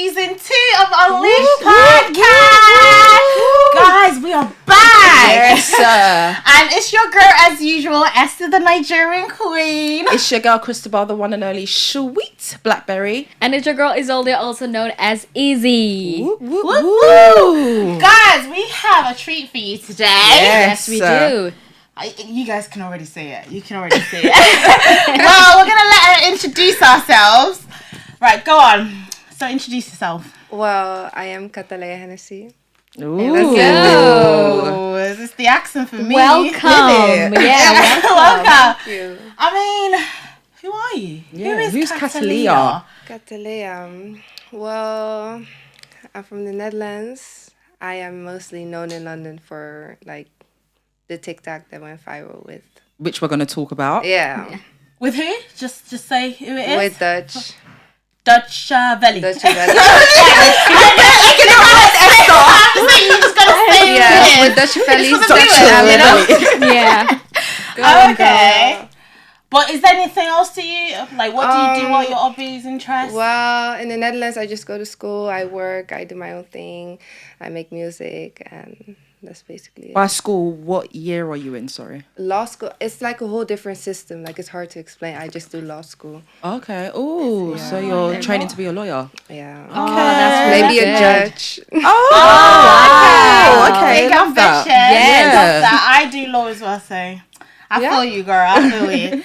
season 2 of Unleashed Podcast. Guys, we are back. Yes, sir. And it's your girl, as usual, Esther, the Nigerian queen. It's your girl, Cristobal, the one and only Sweet Blackberry. And it's your girl, Isolde, also known as Easy. Woo, woo, Woo, woo. Guys, we have a treat for you today. Yes, we do. You guys can already see it. You can already see it. Well, we're going to let her introduce ourselves. Right, go on. So introduce yourself. Well, I am Cataleya Hennessy. Ooh. Let's go. Oh, is this the accent for me? Welcome. Yeah, welcome. Welcome. Thank you. I mean, who are you? Yeah, Who is who's Cataleya? Cataleya. Well, I'm from the Netherlands. I am mostly known in London for like the TikTok that went viral with. Which we're going to talk about. Yeah. With who? Just say who it is. With Dutch. DUTCHAVELLI. DUTCHAVELLI. You just gotta say Yeah, it. with DUTCHAVELLI. Yeah. Okay. But is there anything else to you? Like, what do you do? What are your hobbies, interests? Well, in the Netherlands, I just go to school, I work, I do my own thing, I make music, and that's basically it. By school, what year are you in? Sorry. Law school, it's like a whole different system. Like, it's hard to explain. I just do law school. Okay. Oh, so you're training to be a lawyer. Yeah. Oh, that's really Maybe a good. judge. Oh, wow. okay. Big Love that. ambition. Yes. Love that. I do law as well, so I feel you, girl. I feel you.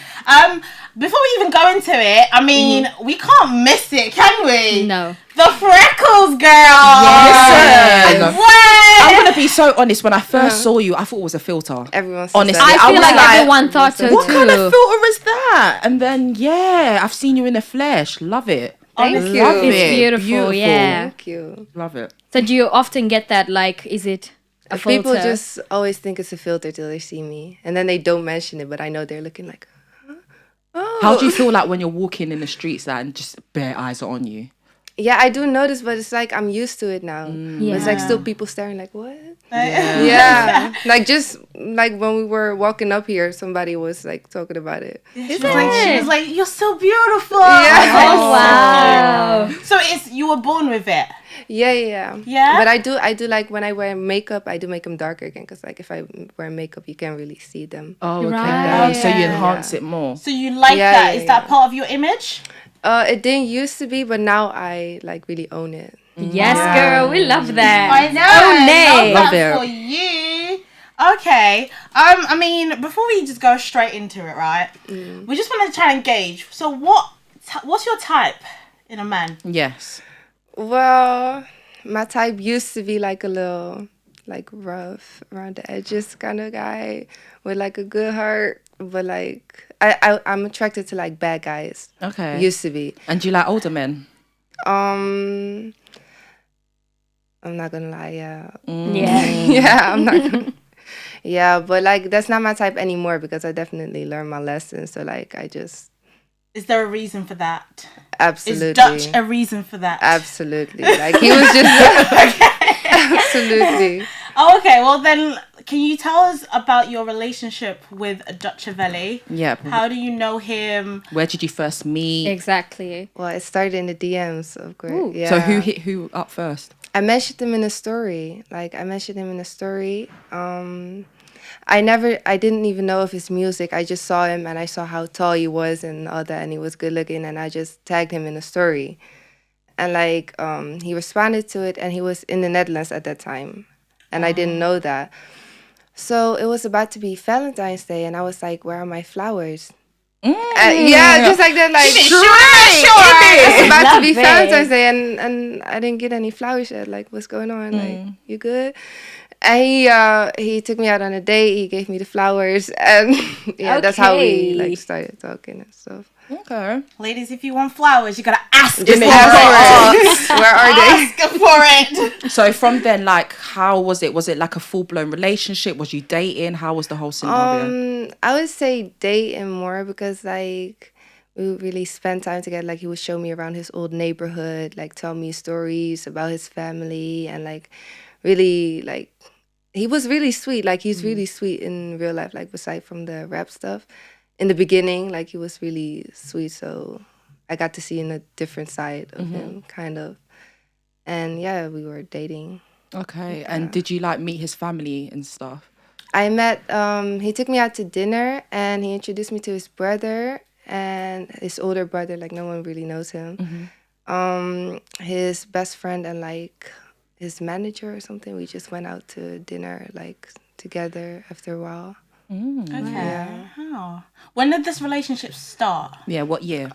Before we even go into it, I mean, we can't miss it, can we? No. The freckles, girl. Listen. What? I'm going to be so honest. When I first saw you, I thought it was a filter. Everyone says Honestly, that. I feel was like like, everyone thought so What too. kind of filter is that? And then, yeah, I've seen you in the flesh. Love it. Thank Honestly, you. Love It's it. beautiful, yeah. Thank you. Love it. So do you often get that, like, is it a filter? People just always think it's a filter till they see me. And then they don't mention it, but I know they're looking like, huh? Oh. How do you feel like when you're walking in the streets like, and just bare eyes are on you? Yeah, I do notice, but it's like I'm used to it now. Yeah. It's like still people staring like, what? Yeah. Yeah. Like just like when we were walking up here, somebody was like talking about it. She was like, you're so beautiful. Yeah. Oh, wow. So you were born with it. Yeah. Yeah? But I do like when I wear makeup, I do make them darker again. Because like if I wear makeup, you can't really see them. Oh, okay. Right. So you Yeah. enhance it more. So you like Yeah, that? yeah, Is that yeah. part of your image? It didn't used to be, but now I like really own it. Yes, girl, we love that. I know. Oh, nay. Love Love that it. for you. Okay. I mean, before we just go straight into it, right? We just want to try and gauge. So what's your type in a man? Yes. Well, my type used to be like a little like rough around the edges kind of guy with like a good heart, but like I'm attracted to like bad guys. Okay. Used to be. And do you like older men? I'm not gonna lie, yeah. Yeah. Yeah, I'm not gonna. Yeah, but like that's not my type anymore because I definitely learned my lesson. So like I just Is there a reason for that? absolutely, Is Dutch a reason for that? absolutely. Like he was just absolutely. Oh, okay. Well, then, can you tell us about your relationship with DUTCHAVELLI? Yeah. How do you know him? Where did you first meet? Exactly. Well, it started in the DMs, of course. Ooh. Yeah. So who hit who up first? I mentioned him in a story. I didn't even know of his music. I just saw him and I saw how tall he was and all that, and he was good looking, and I just tagged him in a story. And like he responded to it, and he was in the Netherlands at that time, and I didn't know that. So it was about to be Valentine's Day, and I was like, "Where are my flowers?" Yeah, just like that, like it's about to Love be it. Valentine's Day, and I didn't get any flowers yet. Like, what's going on? Like, you good? And he took me out on a date. He gave me the flowers, and yeah, that's how we like started talking and stuff. Okay. Ladies, if you want flowers, you gotta ask Just for ask it. for it. Where are they? Ask for it. So from then, like, how was it? Was it like a full blown relationship? Was you dating? How was the whole scenario? I would say dating more because like we would really spend time together. Like he would show me around his old neighborhood, like tell me stories about his family, and like really like he was really sweet. Like he's really sweet in real life. Like aside from the rap stuff, in the beginning, like he was really sweet. So I got to see in a different side of him, kind of. And yeah, we were dating. Okay. And did you like meet his family and stuff? I met, he took me out to dinner and he introduced me to his brother and his older brother, like no one really knows him. His best friend and like his manager or something. We just went out to dinner like together after a while. Okay. Oh. When did this relationship start? Yeah, what year?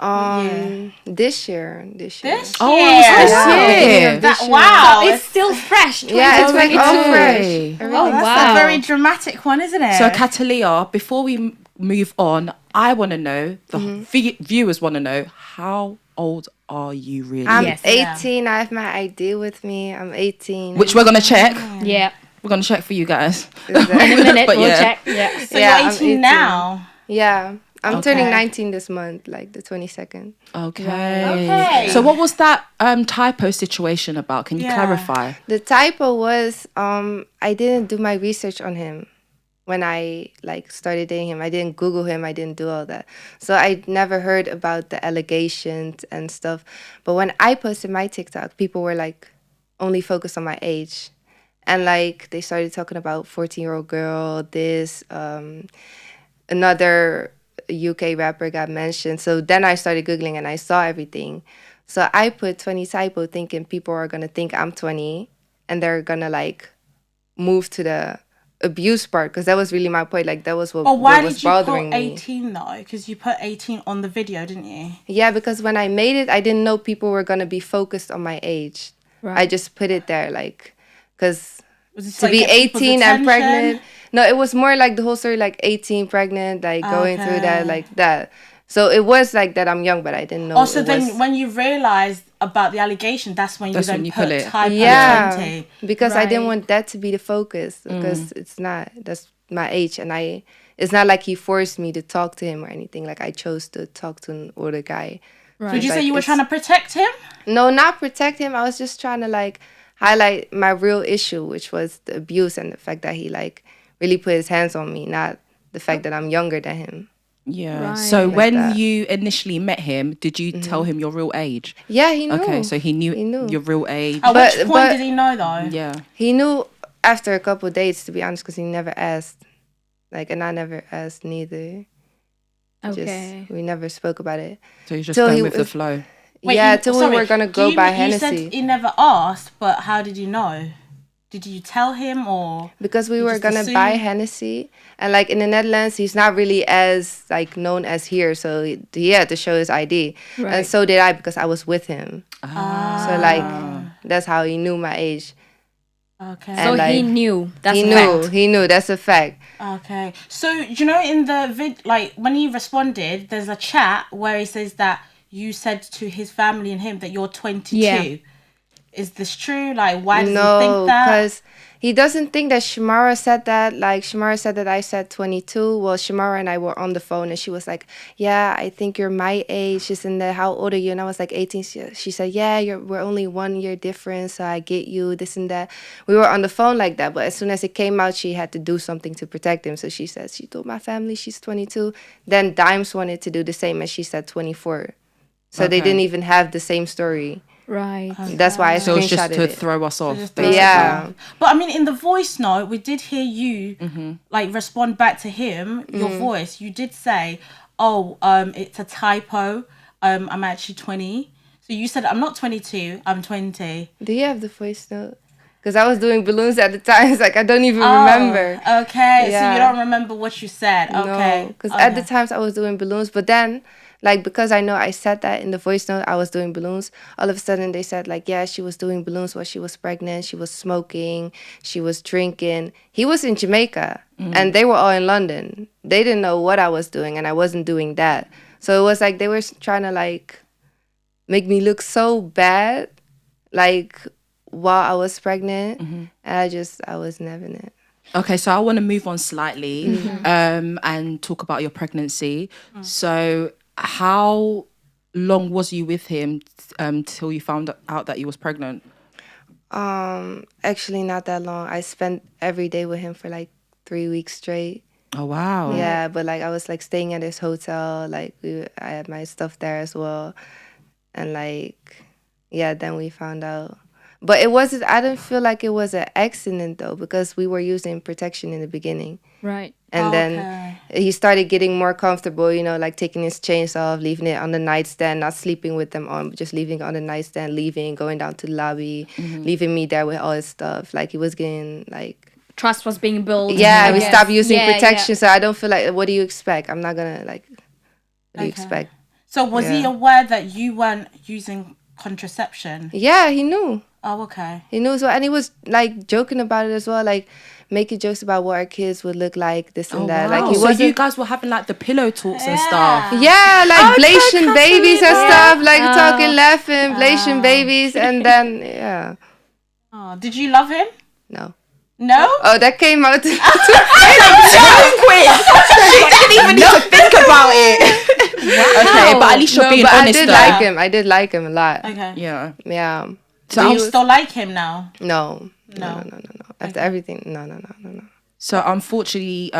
This year. This Oh, year. it was this year. That, wow. It's still fresh. Yeah, it's like all 2022. fresh. Oh, that's wow. a very dramatic one, isn't it? So, Cataleya, before we move on, I want to know, the viewers want to know, how old are you really? I'm Yes. 18. I have my ID with me. I'm 18. Which we're going to check. Yeah. We're going to check for you guys. In a minute, But we'll yeah. check. Yeah. So Yeah, you're I'm 18 now. Yeah. I'm Okay. turning 19 this month, like the 22nd. Okay. Okay. So, what was that typo situation about? Can you clarify? The typo was I didn't do my research on him when I like started dating him. I didn't Google him. I didn't do all that. So I never heard about the allegations and stuff. But when I posted my TikTok, people were like only focused on my age. And like they started talking about 14-year-old girl, this, another UK rapper got mentioned. So then I started Googling and I saw everything. So I put 20 typo thinking people are going to think I'm 20 and they're going to like move to the abuse part because that was really my point. Like that was what, But why what was did you bothering put me. 18 though? Because you put 18 on the video, didn't you? Yeah, because when I made it, I didn't know people were going to be focused on my age. Right. I just put it there like, because Was it to like be get people's 18 and attention? pregnant. No, it was more like the whole story, like 18 pregnant, like going through that, Okay. like that. So it was like that I'm young, but I didn't know. Also, it then was, when you realised about the allegation, that's when That's you when then you put put it. type yeah, 20. because I didn't Right. want that to be the focus because it's not. That's my age, and it's not like he forced me to talk to him or anything. Like I chose to talk to an older guy. Right. Would you say Like, you were it's- trying to protect him? No, not protect him. I was just trying to like highlight my real issue, which was the abuse and the fact that he like really put his hands on me, not the fact that I'm younger than him. Yeah. Right. So, Like when that. you initially met him, did you tell him your real age? Yeah, he knew. Okay, so he knew your real age. At But- which point but- did he know though? Yeah. He knew after a couple of dates, to be honest, because he never asked. Like, and I never asked neither. Okay. Just we never spoke about it. So you're just Till going he with the was- flow. Wait, yeah, you- till sorry, we were gonna do go you buy mean- You Hennessy said he never asked, but how did you know? Did you tell him or? because we were just gonna buy assumed? Hennessy, and like in the Netherlands, he's not really as like known as here, so he had to show his ID, Right. and so did I because I was with him. Ah. So like that's how he knew my age. Okay. So and, he like, knew. That's he a knew. fact. He knew. That's a fact. Okay. So, you know, in the like when he responded, there's a chat where he says that you said to his family and him that you're 22. Yeah. Is this true? Like, why does he No, think that? because he doesn't think that Shamara said that. Like, Shamara said that I said 22. Well, Shamara and I were on the phone, and she was like, yeah, I think you're my age. She's in there, how old are you? And I was like, 18. She said, yeah, we're only 1 year difference, so I get you, this and that. We were on the phone like that, but as soon as it came out, she had to do something to protect him. So she says, she told my family she's 22. Then Dimes wanted to do the same, and she said 24. So they Okay. didn't even have the same story. Right. That's why I So it's just screenshotted to it. throw us off. Just basically. Yeah. But I mean, in the voice note, we did hear you like respond back to him. Your voice, you did say, "Oh, it's a typo. I'm actually 20." So you said, "I'm not 22. I'm 20." Do you have the voice note? Because I was doing balloons at the time. It's like I don't even Oh, remember. Okay, so Yeah. you don't remember what you said. Okay. No, because at the times I was doing balloons, but then, like, because I know I said that in the voice note, I was doing balloons. All of a sudden, they said like, yeah, she was doing balloons while she was pregnant. She was smoking. She was drinking. He was in Jamaica, and they were all in London. They didn't know what I was doing, and I wasn't doing that. So it was like they were trying to like make me look so bad, like while I was pregnant, and I was never in it. Okay, so I want to move on slightly and talk about your pregnancy. So how long was you with him till you found out that you was pregnant? Actually not that long. I spent every day with him for like 3 weeks straight. Oh, wow. Yeah, but like I was like staying at his hotel, like I had my stuff there as well. And like, yeah, then we found out. But it wasn't. I didn't feel like it was an accident though, because we were using protection in the beginning. Right. And then he started getting more comfortable, you know, like taking his chains off, leaving it on the nightstand, not sleeping with them on, but just leaving it on the nightstand, leaving, going down to the lobby, leaving me there with all his stuff. Like he was getting like Trust was being built. yeah, I we guess. stopped using Yeah, protection, yeah. so I don't feel like what do you expect? I'm not gonna like what do you expect? So was he aware that you weren't using contraception? Yeah, he knew. Oh, okay. He knew as well, and he was like joking about it as well, like making jokes about what our kids would look like, this and that. Wow. Like he so was you guys were having like the pillow talks and stuff. yeah, like Blasian babies and Catalina. stuff, like talking, laughing, Blasian babies, and then yeah, Oh, did you love him? no. No? Oh, that came out. She didn't even need to think about it. Okay, but at least you're No, being but honest. I did though. like him. I did like him a lot. Okay. Yeah. Yeah. Do you still like him now? No. No. No. After everything, no. So unfortunately,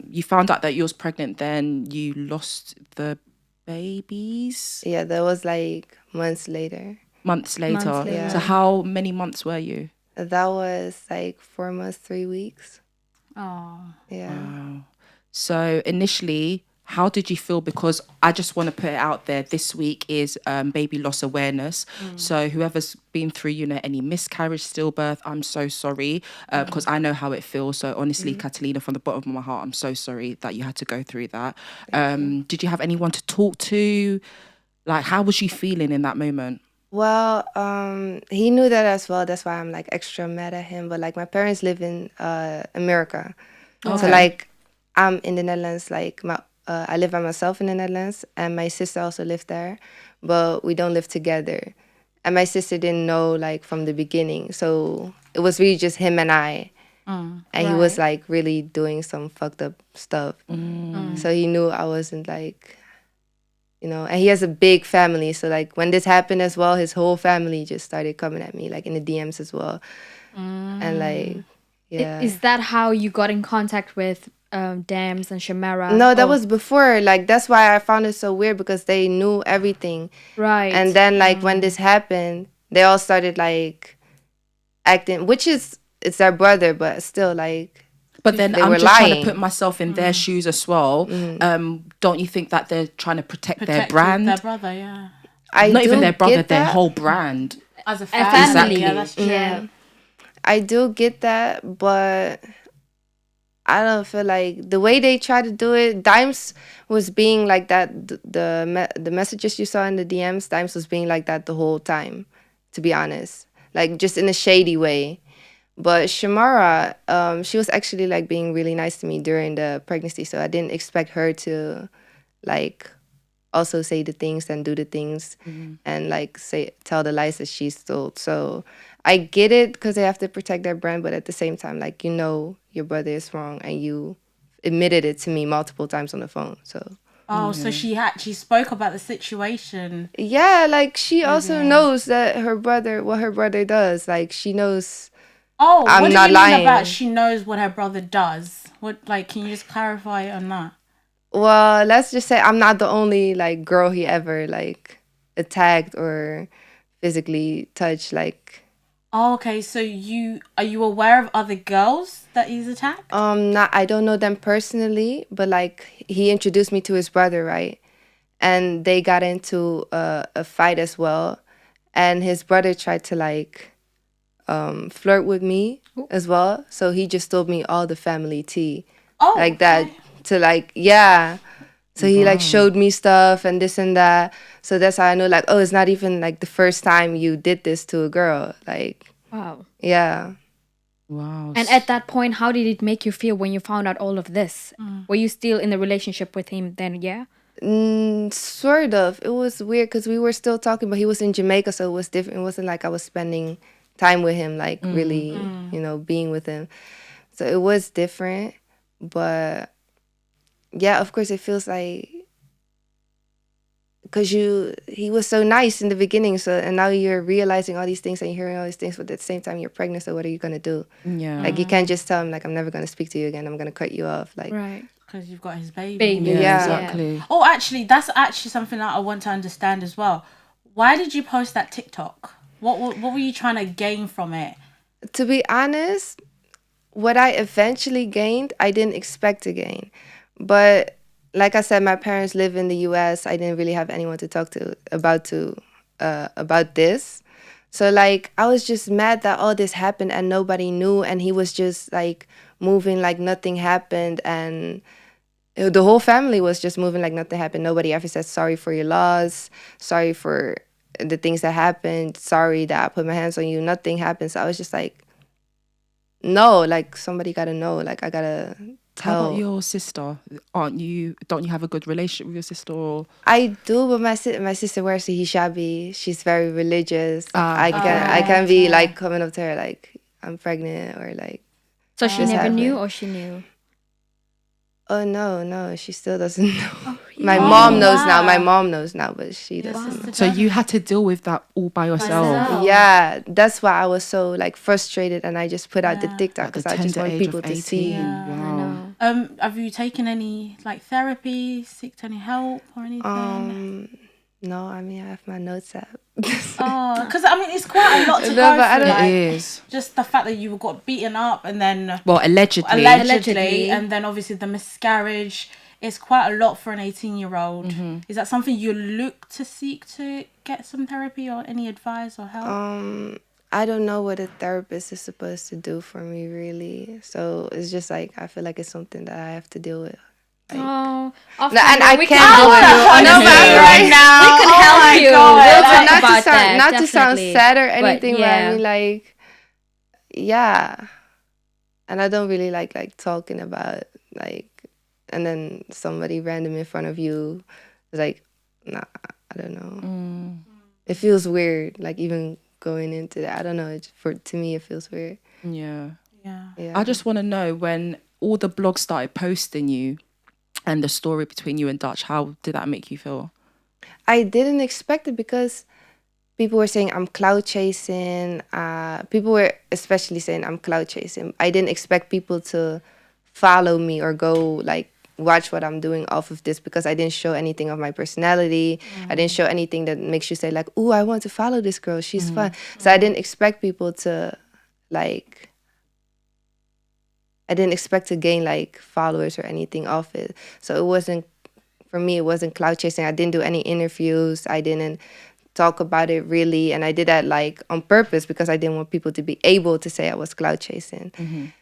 you found out that you was pregnant. Then you lost the babies Yeah, that was like months later. months later. Months later. So how many months were you? That was like 4 months, 3 weeks. Oh. Yeah. Wow. So initially, how did you feel? Because I just want to put it out there. This week is baby loss awareness. So whoever's been through, you know, any miscarriage, stillbirth, I'm so sorry because I know how it feels. So honestly, Catalina, from the bottom of my heart, I'm so sorry that you had to go through that. Did you have anyone to talk to? Like, how was you feeling in that moment? Well, he knew that as well. That's why I'm like extra mad at him. But like my parents live in America. So like I'm in the Netherlands, like I live by myself in the Netherlands, and my sister also lived there, but we don't live together. And my sister didn't know like from the beginning, so it was really just him and I. And he was like really doing some fucked up stuff. So he knew I wasn't like, you know, and he has a big family. So like when this happened as well, his whole family just started coming at me like in the DMs as well. And like, yeah. Is that how you got in contact with Dams and Shamara? No, that was before. Like that's why I found it so weird, because they knew everything. Right. And then like when this happened, they all started like acting, which is it's their brother, but still like. But then They I'm were just trying to lying. put myself in their shoes as well. Don't you think that they're trying to protect their brand? Their brother, yeah. I Not even do their brother, get their that. whole brand. As a family. family. Exactly. Yeah, that's true. Yeah. I do get that, but I don't feel like the way they try to do it. Dimes was being like that. The messages you saw in the DMs, Dimes was being like that the whole time. To be honest, like just in a shady way. But Shamara, she was actually like being really nice to me during the pregnancy, so I didn't expect her to like also say the things and do the things and like tell the lies that she's told. So I get it because they have to protect their brand, but at the same time, like, you know, your brother is wrong and you admitted it to me multiple times on the phone. So Oh, so she actually spoke about the situation. yeah, like she also knows that what her brother does. Like she knows. Oh, I'm what do not you mean lying. about she knows what her brother does? What, like, can you just clarify on that? Well, let's just say I'm not the only like girl he ever like attacked or physically touched. Like, Oh, okay. So are you aware of other girls that he's attacked? I don't know them personally, but like he introduced me to his brother, right? And they got into a fight as well, and his brother tried to like flirt with me as well. So he just told me all the family tea, Oh, like that to like yeah. So he like showed me stuff and this and that. So that's how I know like, oh, it's not even like the first time you did this to a girl. Like, Wow. yeah. Wow. And at that point, how did it make you feel when you found out all of this? Were you still in the relationship with him then? Yeah. Sort of. It was weird because we were still talking, but he was in Jamaica, so it was different. It wasn't like I was spending time with him, like really, you know, being with him. So it was different, but yeah, of course, it feels like because he was so nice in the beginning, so and now you're realizing all these things and you're hearing all these things, but at the same time you're pregnant. So what are you gonna do? Yeah. Like you can't just tell him like I'm never gonna speak to you again. I'm gonna cut you off. Like Right. because you've got his baby. Baby. Yeah, Yeah. exactly. Oh, actually, that's actually something that I want to understand as well. Why did you post that TikTok? What were you trying to gain from it? To be honest, what I eventually gained, I didn't expect to gain. But like I said, my parents live in the US. I didn't really have anyone to talk to about this. So like I was just mad that all this happened and nobody knew, and he was just like moving like nothing happened, and the whole family was just moving like nothing happened. Nobody ever said sorry for your loss, sorry for the things that happened, sorry that I put my hands on you. Nothing happened. So I was just like, no, like somebody gotta know. Like I gotta How tell. about your sister? Don't you have a good relationship with your sister? Or I do, but my sister wears the hijabi. She's very religious. I can be like coming up to her like I'm pregnant or like. So she this never knew, happened. or she knew? Oh no, she still doesn't know. Oh, My really? mom knows now. wow. My mom knows now, but she Your doesn't know. sister so you doesn't. had to deal with that all by yourself. Myself. Yeah, that's why I was so like frustrated, and I just put out the Yeah. TikTok At the because I just tender want age people of to 18. see. Yeah. Wow. I know. Have you taken any like therapy, seeked any help or anything? No, I mean I have my notes app. Oh, because I mean it's quite a lot to No, go but I through. don't- Like, It is. just the fact that you got beaten up and then Well, allegedly. Allegedly. and then obviously the miscarriage. It's quite a lot for an 18-year-old. Is that something you look to seek to get some therapy or any advice or help? I don't know what a therapist is supposed to do for me, really. So it's just like I feel like it's something that I have to deal with. Oh, No, and I we can't can do it. help No, but you. right now, We could help you. God. We'll So talk not about to sound that. not to sound definitely. sad or But anything, but yeah. I mean like, yeah. And I don't really like talking about like, and then somebody random in front of you is like, nah, I don't know. It feels weird, like even going into that. I don't know. To me, it feels weird. Yeah. Yeah. Yeah. I just want to know, when all the blogs started posting you and the story between you and Dutch, how did that make you feel? I didn't expect it because people were saying I'm cloud chasing. People were especially saying I'm cloud chasing. I didn't expect people to follow me or go like watch what I'm doing off of this, because I didn't show anything of my personality. I didn't show anything that makes you say like, "Ooh, I want to follow this girl. She's fun." So I didn't expect people to like. I didn't expect to gain like followers or anything off it. So it wasn't, for me, it wasn't cloud chasing. I didn't do any interviews. I didn't talk about it really. And I did that like on purpose because I didn't want people to be able to say I was cloud chasing.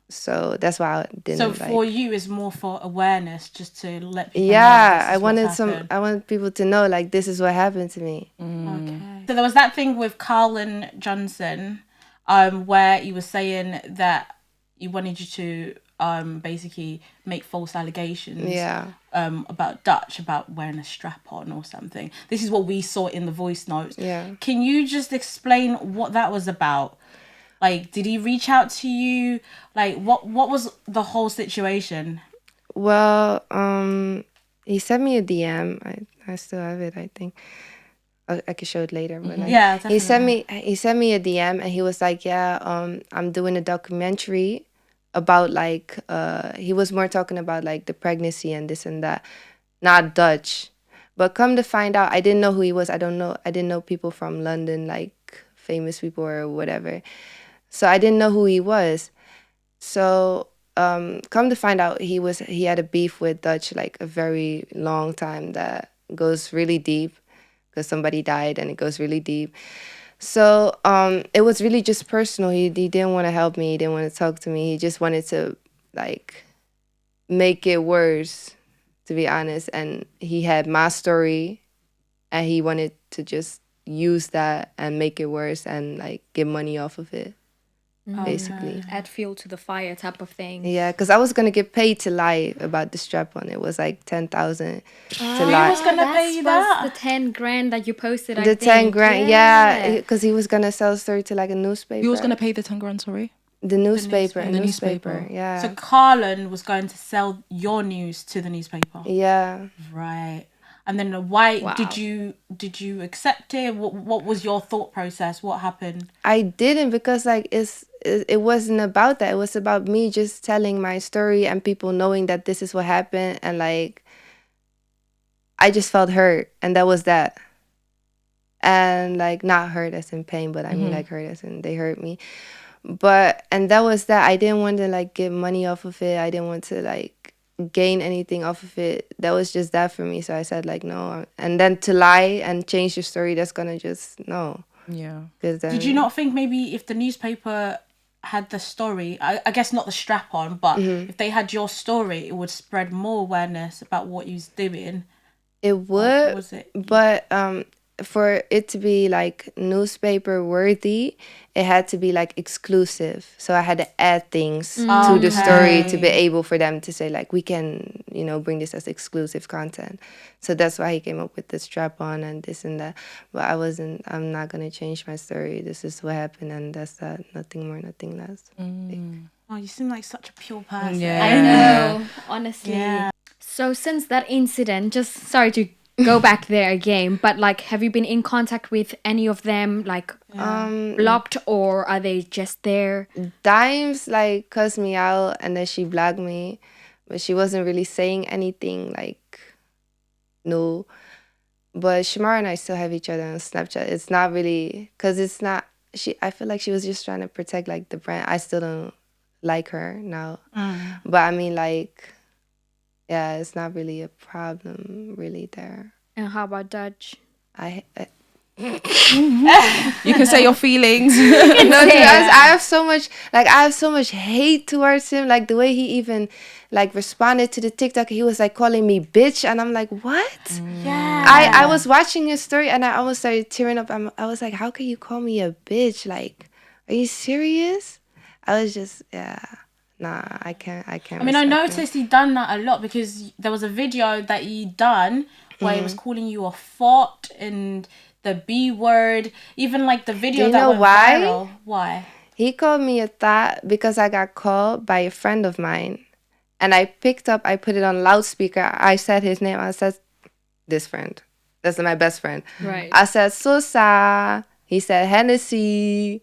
So that's why I didn't. So like, for you, it's more for awareness, just to let people know. yeah, this is I wanted what's happened. I wanted people to know like this is what happened to me. Okay. So there was that thing with Carlin Johnson, where he was saying that he wanted you to basically make false allegations. Yeah. About Dutch, about wearing a strap on or something. This is what we saw in the voice notes. Yeah. Can you just explain what that was about? Like, did he reach out to you? Like, what was the whole situation? Well, he sent me a DM. I still have it, I think. I could show it later, but like, Yeah, definitely. he sent me a DM and he was like, yeah, I'm doing a documentary about like he was more talking about like the pregnancy and this and that, not Dutch. But come to find out, I didn't know who he was. I didn't know people from London, like famous people or whatever. So I didn't know who he was. So come to find out, he had a beef with Dutch like a very long time that goes really deep, because somebody died and it goes really deep. So it was really just personal. He didn't want to help me. He didn't want to talk to me. He just wanted to like make it worse, to be honest. And he had my story and he wanted to just use that and make it worse and like get money off of it, basically. Add fuel to the fire type of thing. Yeah, because I was going to get paid to lie about the strap on. It was like 10,000 to lie. was gonna pay you that? The 10 grand that you posted. I The think. 10 grand, yeah, because he was going to sell a story to like a newspaper. You was going to pay the 10 grand, sorry? The newspaper. The newspaper. Yeah. So Carlin was going to sell your news to the newspaper. Yeah. Right. And then why Wow. did you accept it? What was your thought process? What happened? I didn't, because like it wasn't about that. It was about me just telling my story and people knowing that this is what happened, and like I just felt hurt, and that was that. and like not hurt as in pain, but I mean like hurt as in they hurt me. But and that was that. I didn't want to like get money off of it. I didn't want to like gain anything off of it. That was just that for me. So I said like no. And then to lie and change your story, that's gonna just no. Yeah. Then, Did you not think maybe if the newspaper had the story, I guess not the strap on, but if they had your story, it would spread more awareness about what you was doing? It would, was it? but for it to be like newspaper worthy, it had to be like exclusive. So I had to add things to the story to be able for them to say like we can, you know, bring this as exclusive content. So that's why he came up with the strap on and this and that. But I'm not gonna change my story. This is what happened and that's that. Nothing more, nothing less. Oh, you seem like such a pure person. Yeah. I know, honestly. Yeah. So since that incident, just sorry to go back there again, but like, have you been in contact with any of them, like blocked, or are they just there? Dimes like cussed me out and then she blocked me, but she wasn't really saying anything like no. But Shamara and I still have each other on Snapchat. It's not really because it's not I feel like she was just trying to protect like the brand. I still don't like her now, but I mean like yeah, it's not really a problem really there. And how about Dutch? You can say your feelings. No, to be honest, I have so much hate towards him. Like the way he even like responded to the TikTok, he was like calling me bitch, and I'm like, what? Yeah. I was watching his story and I almost started tearing up. I was like, how can you call me a bitch? Like, are you serious? I was just nah, I can't. I mean, I noticed he done that a lot because there was a video that he done where he was calling you a fart and the B word. Even like the video you that know went why? viral. Why? He called me a thought because I got called by a friend of mine. And I picked up, I put it on loudspeaker. I said his name. I said, this friend. That's my best friend. Right. I said, Sosa. He said, Hennessy.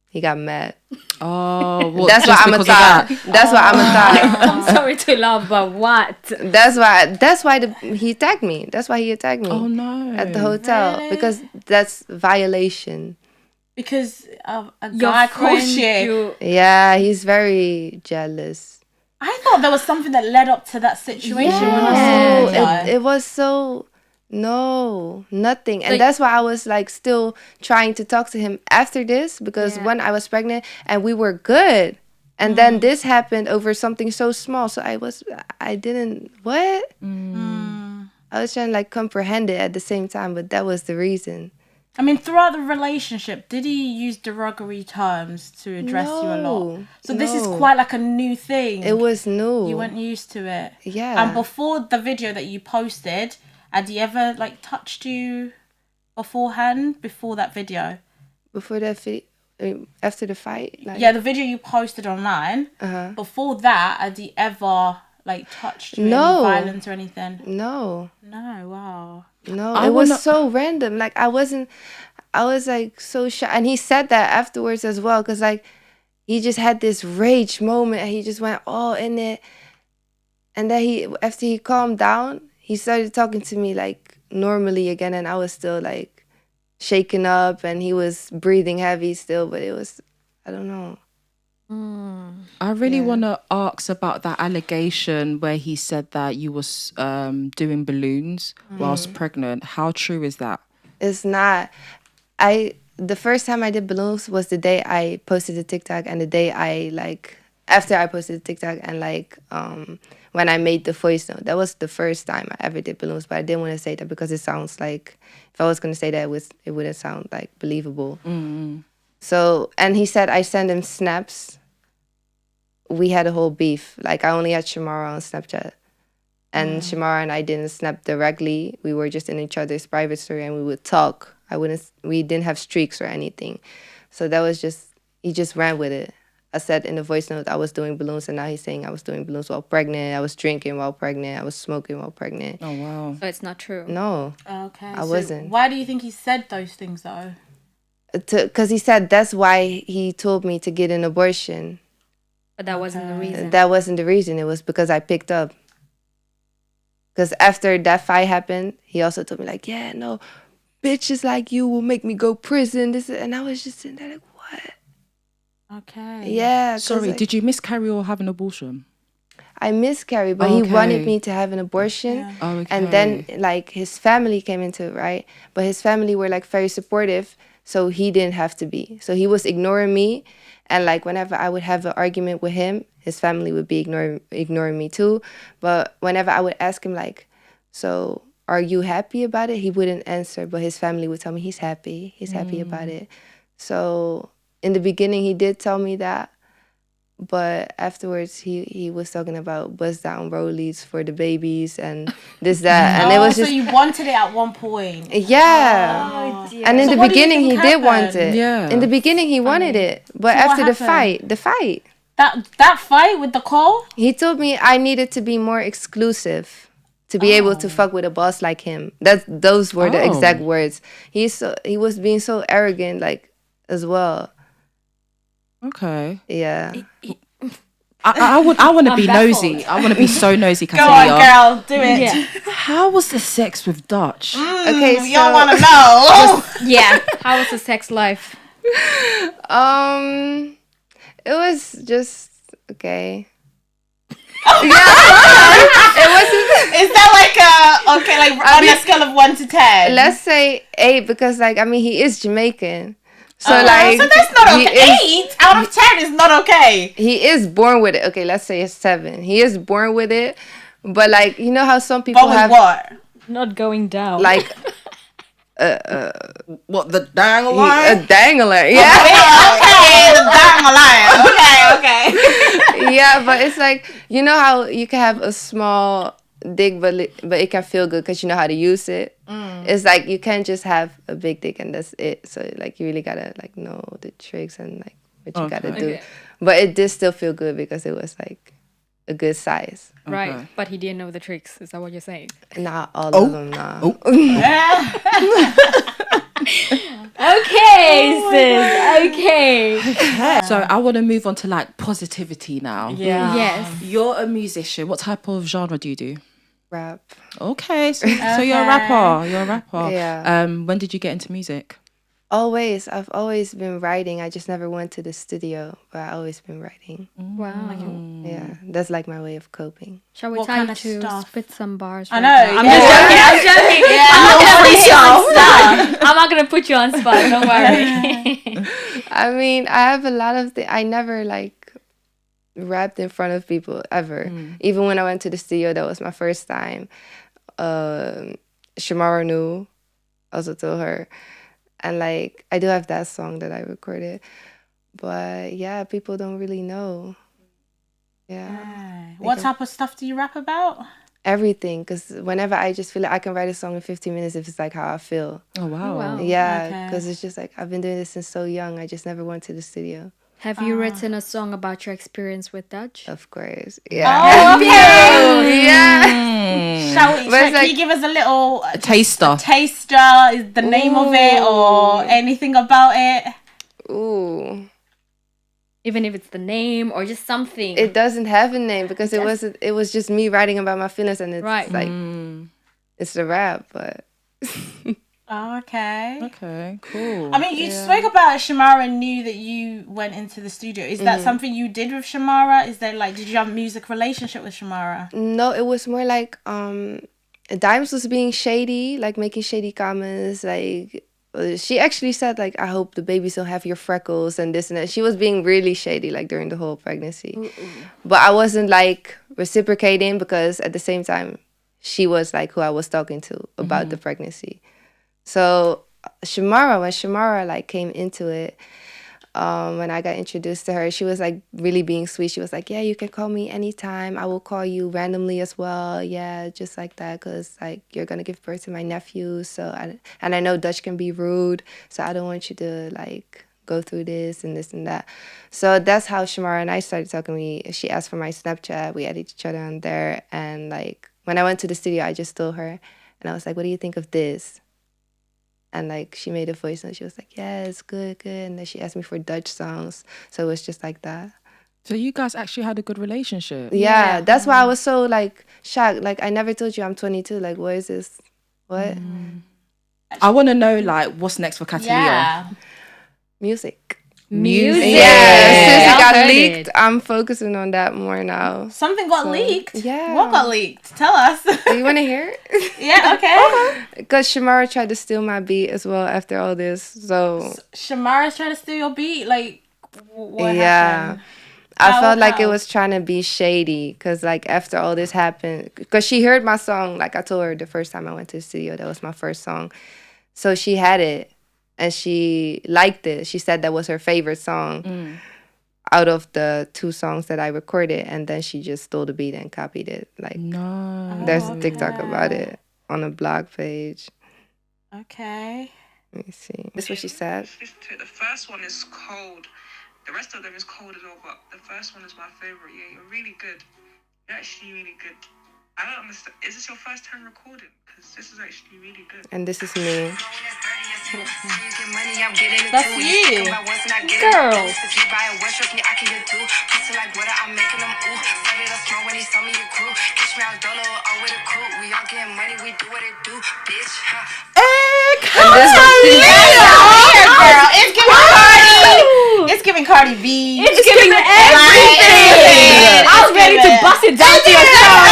He got mad. Oh, what, That's why just I'm a because of thought. that? That's why I'm a thought. I'm sorry to laugh, but what? That's why he tagged me. That's why he attacked me. Oh no. At the hotel. Really? Because that's violation. Because a Your guy friend, calls you. Yeah, he's very jealous. I thought there was something that led up to that situation when I Yeah. saw the video. It was so no, nothing. And Like- that's why I was like still trying to talk to him after this because when I was pregnant and we were good. And then this happened over something so small. So I didn't what? I was trying to like comprehend it at the same time, but that was the reason. I mean, throughout the relationship, did he use derogatory terms to address you a lot? So this is no. quite like a new thing. It was new. You weren't used to it. Yeah. And before the video that you posted, had he ever like touched you beforehand? Before that video? Before that video, after the fight? Like, Yeah, the video you posted online. Before that, had he ever like touched you? No. Any violence or anything? No. No. Wow. No, I it was wanna- so random. Like I was like so shocked, and he said that afterwards as well, cause like he just had this rage moment, and he just went all in it. And then after he calmed down, he started talking to me like normally again, and I was still like shaken up, and he was breathing heavy still, but it was, I don't know. I really want to ask about that allegation where he said that you was doing balloons whilst pregnant. How true is that? It's not. The first time I did balloons was the day I posted the TikTok and the day after I posted the TikTok and when I made the voice note. That was the first time I ever did balloons, but I didn't want to say that because it sounds like if I was going to say that it wouldn't sound like believable. So, and he said I sent him snaps. We had a whole beef. Like I only had Shamara on Snapchat. And Shamara and I didn't snap directly. We were just in each other's private story and we would talk. We didn't have streaks or anything. So that was he just ran with it. I said in the voice note I was doing balloons and now he's saying I was doing balloons while pregnant. I was drinking while pregnant. I was smoking while pregnant. Oh wow. So it's not true. No, Okay. I wasn't. Why do you think he said those things though? Because he said that's why he told me to get an abortion. But that wasn't the reason. That wasn't the reason. It was because I picked up. Because after that fight happened, he also told me like, yeah, no, bitches like you will make me go prison. This and I was just sitting there like, what? Okay. Yeah. 'cause, Sorry, like, did you miscarry or have an abortion? I miscarried, but he wanted me to have an abortion. Yeah. Oh, okay. And then like his family came into it, right? But his family were like very supportive, so he didn't have to be. So he was ignoring me, and like whenever I would have an argument with him, his family would be ignoring me too. But whenever I would ask him like, so are you happy about it? He wouldn't answer, but his family would tell me he's happy. He's happy about it. So in the beginning, he did tell me that. But afterwards, he was talking about bust down rollies for the babies and this, that. And it was just... So you wanted it at one point. Yeah. Oh, dear. And in So the what do you beginning, he think did want happened? it. Yeah. In the beginning, he wanted it. But So what after happened? the fight, That fight with the call? he told me I needed to be more exclusive to be able to fuck with a boss like him. Those were the exact words. He was being so arrogant, like, as well. Okay. Yeah. I want to be baffled. nosy. I want to be so nosy, Go on, Cataleya. girl. Do it. Yeah. How was the sex with Dutch? Okay, You don't want to know. Yeah. How was the sex life? It was just okay. Is that like on a scale of 1 to 10? Let's say 8 because like I mean he is Jamaican. So So that's not he okay. is- 8 out of 10 is not okay. he is born with it. Okay, let's say it's 7. He is born with it. But like you know how some people But with have what? Not going down. like What, the dang a dangler. Yeah. Okay, the dang lion. Okay. Yeah, but it's like you know how you can have a small dick but it can feel good because you know how to use it. It's like you can't just have a big dick and that's it. So like you really gotta like know the tricks and like what you gotta do. Okay. But it did still feel good because it was like a good size. right. Okay. But he didn't know the tricks. Is that what you're saying? Not all of them, nah. Okay, sis. Okay. So I want to move on to like positivity now. Yeah. Yes. You're a musician. What type of genre do you do? Rap. Okay, so you're a rapper. You're a rapper. Yeah. When did you get into music? Always. I've always been writing. I just never went to the studio, but I've always been writing. Wow. Yeah. That's like my way of coping. Shall we What tell kind you of to stuff? spit some bars? I right know, now? I'm yeah. just joking. I'm joking. I'm not gonna put you on freestyle. spot. I'm not gonna put you on spot. Don't worry. I mean, I have a lot of I never like rapped in front of people ever. Even when I went to the studio, that was my first time. Shamara knew. I also told her. And like I do have that song that I recorded. But yeah, people don't really know. Yeah. What type of stuff do you rap about? Everything. Because whenever I just feel like I can write a song in 15 minutes if it's like how I feel. Oh wow. wow. Yeah. Okay. Because it's just like I've been doing this since so young. I just never went to the studio. Have you written a song about your experience with Dutch? Of course. Yeah. Oh, okay. Yeah. Shall we? But it's Can like- you give us a little A taster. taster? Is the name of it or anything about it? Ooh. Even if it's the name or just something. It doesn't have a name because it was just me writing about my feelings and it's Right. like it's a rap, but Oh, okay. Okay, cool. I mean, you spoke about Shamara and knew that you went into the studio. Is that something you did with Shamara? Is there like, did you have a music relationship with Shamara? no, it was more like Dimes was being shady, like making shady comments, like she actually said like I hope the babies don't have your freckles and this and that. She was being really shady like during the whole pregnancy. But I wasn't like reciprocating because at the same time she was like who I was talking to about the pregnancy. So when Shamara like came into it, when I got introduced to her, she was like really being sweet. She was like, yeah, you can call me anytime. I will call you randomly as well. Yeah, just like that, because like you're gonna give birth to my nephew. And I know Dutch can be rude, so I don't want you to like go through this and that. So that's how Shamara and I started talking. She asked for my Snapchat. We added each other on there, and like when I went to the studio, I just told her, and I was like, what do you think of this? And like she made a voice note. She was like, yeah, it's good. And then she asked me for Dutch songs. So it was just like that. So you guys actually had a good relationship. Yeah, that's why I was so like shocked. Like I never told you I'm 22. Like what is this? What? I want to know like what's next for Catalina. Yeah. Music. Music. Yeah, since it I've got heard leaked, it. I'm focusing on that more now. Something got leaked. Yeah. What got leaked? Tell us. You want to hear it? Yeah, okay. Because Shamara tried to steal my beat as well after all this. So Shamara's trying to steal your beat. Like, what yeah. happened? I felt like it How? was trying to be shady because, like, after all this happened, because she heard my song, like I told her the first time I went to the studio, that was my first song. So she had it and she liked it. She said that was her favorite song out of the 2 songs that I recorded. And then she just stole the beat and copied it. Like, there's a TikTok about it on a blog page. Okay. Let me see. This is what she said. The first one is cold. The rest of them is cold as well, but the first one is my favorite. Yeah, you're really good. You're actually really good. I don't understand. Is this your first time recording? Because this is actually really good. And this is me. That's you. Girl. Girl, it's giving Cardi. It's giving Cardi B. It's giving everything. I was ready to bust it down to your song.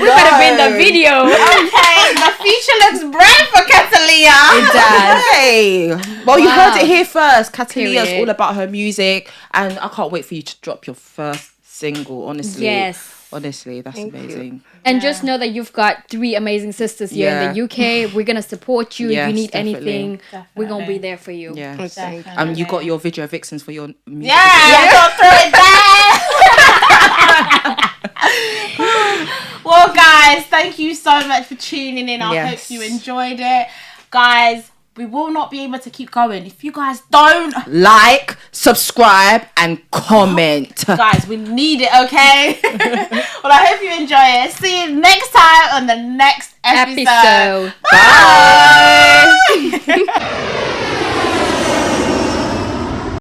We better be in the video. Okay, the feature looks bright for Cataleya. It does. Hey. Well, you heard it here first. Cataleya's Period. all about her music, and I can't wait for you to drop your first single. Honestly, Yes. Honestly, that's amazing. And just know that you've got 3 amazing sisters here in the UK. We're gonna support you. If Yes, you need definitely. anything, we're gonna be there for you. Yeah. Definitely. You got your video vixens for your music. Yeah, don't throw it back. Well, guys, thank you so much for tuning in. I Yes. hope you enjoyed it. Guys, we will not be able to keep going if you guys don't. Like, subscribe, and comment. Guys, we need it, okay? Well, I hope you enjoy it. See you next time on the next episode. Episode. Bye.